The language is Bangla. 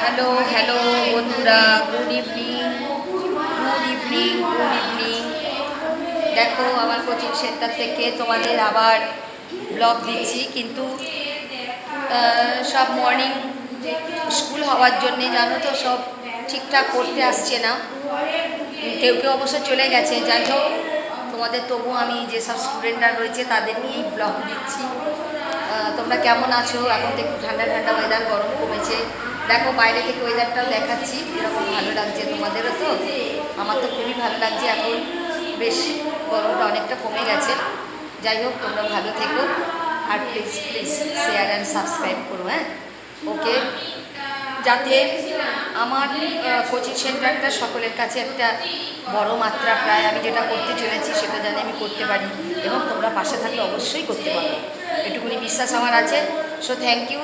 হ্যালো হ্যালো বন্ধুরা, good evening good evening good evening. দেখো আমার কোচিং সেন্টার থেকে তোমাদের আবার ব্লগ দিচ্ছি, কিন্তু সব মর্নিং স্কুল হওয়ার জন্যে জানো তো সব ঠিকঠাক করতে আসছে না, কেউ কেউ অবশ্য চলে গেছে। যাই হোক, তোমাদের তবু আমি যেসব স্টুডেন্টরা রয়েছে তাদের নিয়েই ব্লগ দিচ্ছি। তোমরা কেমন আছো? এখন তো একটু ঠান্ডা ঠান্ডা ওয়েদার, গরম কমেছে। দেখো বাইরে থেকে ওয়েদারটাও দেখাচ্ছি, এরকম ভালো লাগছে তোমাদেরও তো? আমার তো খুবই ভালো লাগছে, এখন বেশ গরমটা অনেকটা কমে গেছে। যাই হোক, তোমরা ভালো থেকো, আর please please share and subscribe করো। হ্যাঁ, ওকে, যাতে আমার কোচিং সেন্টারটা সকলের কাছে একটা বড় মাত্রা প্রায় আমি যেটা করতে চলেছি সেটা জানি আমি করতে পারি, এবং তোমরা পাশে থাকলে অবশ্যই করতে পারো, এটুকুনি বিশ্বাস আমার আছে। So thank you.